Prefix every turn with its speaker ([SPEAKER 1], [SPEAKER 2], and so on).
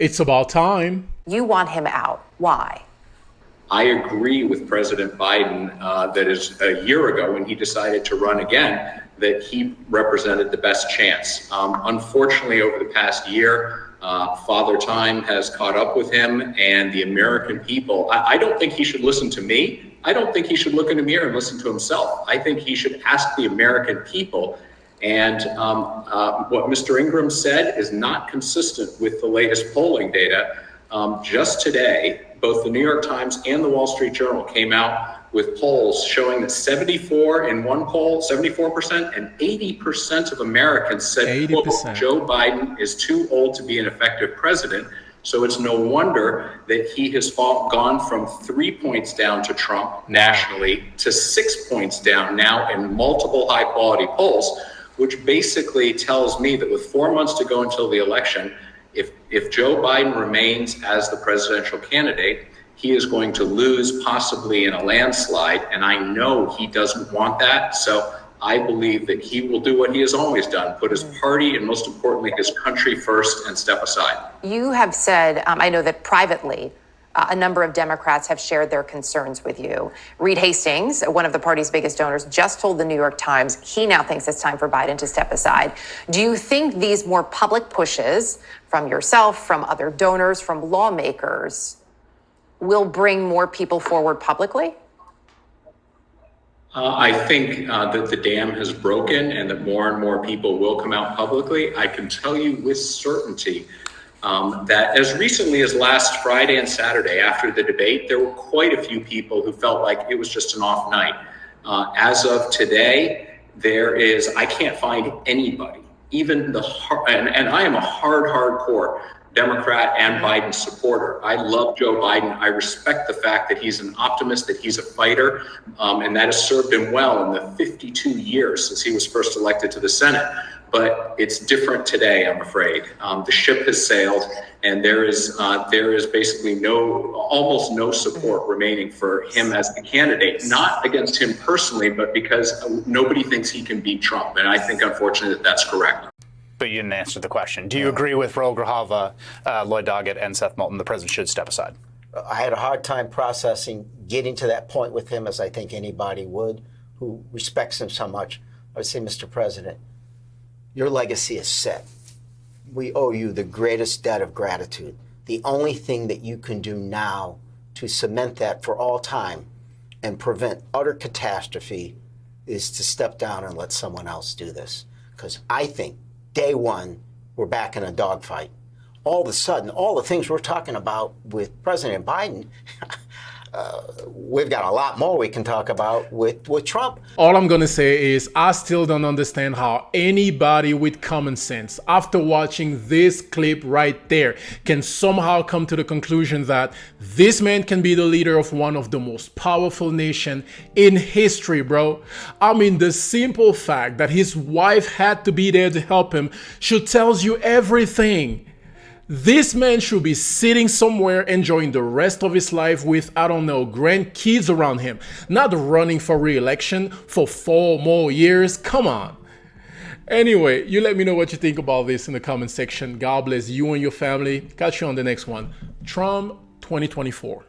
[SPEAKER 1] It's about time.
[SPEAKER 2] You want him out. Why?
[SPEAKER 3] I agree with President Biden that is a year ago when he decided to run again, that he represented the best chance. Unfortunately, over the past year, Father Time has caught up with him and the American people. I don't think he should listen to me. I don't think he should look in the mirror and listen to himself. I think he should ask the American people. And what Mr. Ingram said is not consistent with the latest polling data. Just today, both the New York Times and the Wall Street Journal came out with polls showing that 74 in one poll, 74% and 80% of Americans said, quote, Joe Biden is too old to be an effective president. So it's no wonder that he has gone from 3 points down to Trump nationally to 6 points down now in multiple high quality polls, which basically tells me that with 4 months to go until the election, if Joe Biden remains as the presidential candidate, he is going to lose possibly in a landslide. And I know he doesn't want that. So I believe that he will do what he has always done, put his party and most importantly, his country first and step aside.
[SPEAKER 2] You have said, I know that privately, a number of Democrats have shared their concerns with you. Reed Hastings, one of the party's biggest donors, just told the New York Times he now thinks it's time for Biden to step aside. Do you think these more public pushes from yourself, from other donors, from lawmakers will bring more people forward publicly?
[SPEAKER 3] I think that the dam has broken and that more and more people will come out publicly. I can tell you with certainty that as recently as last Friday and Saturday after the debate, there were quite a few people who felt like it was just an off night. As of today, I can't find anybody, even and I am a hardcore Democrat and Biden supporter. I love Joe Biden. I respect the fact that he's an optimist, that he's a fighter, and that has served him well in the 52 years since he was first elected to the Senate. But it's different today, I'm afraid. The ship has sailed, and there is basically almost no support remaining for him as the candidate, not against him personally, but because nobody thinks he can beat Trump. And I think, unfortunately, that that's correct.
[SPEAKER 4] But you didn't answer the question. Do you agree with Raul Grijalva, Lloyd Doggett, and Seth Moulton? The president should step aside.
[SPEAKER 5] I had a hard time processing getting to that point with him, as I think anybody would who respects him so much. I would say, Mr. President, your legacy is set. We owe you the greatest debt of gratitude. The only thing that you can do now to cement that for all time and prevent utter catastrophe is to step down and let someone else do this. Because I think day one, we're back in a dogfight. All of a sudden, all the things we're talking about with President Biden, we've got a lot more we can talk about with Trump.
[SPEAKER 1] All I'm going to say is I still don't understand how anybody with common sense, after watching this clip right there, can somehow come to the conclusion that this man can be the leader of one of the most powerful nations in history, bro. I mean, the simple fact that his wife had to be there to help him should tells you everything. This man should be sitting somewhere enjoying the rest of his life with, I don't know, grandkids around him, not running for re-election for 4 more years. Come on. Anyway, you let me know what you think about this in the comment section. God bless you and your family. Catch you on the next one. Trump 2024.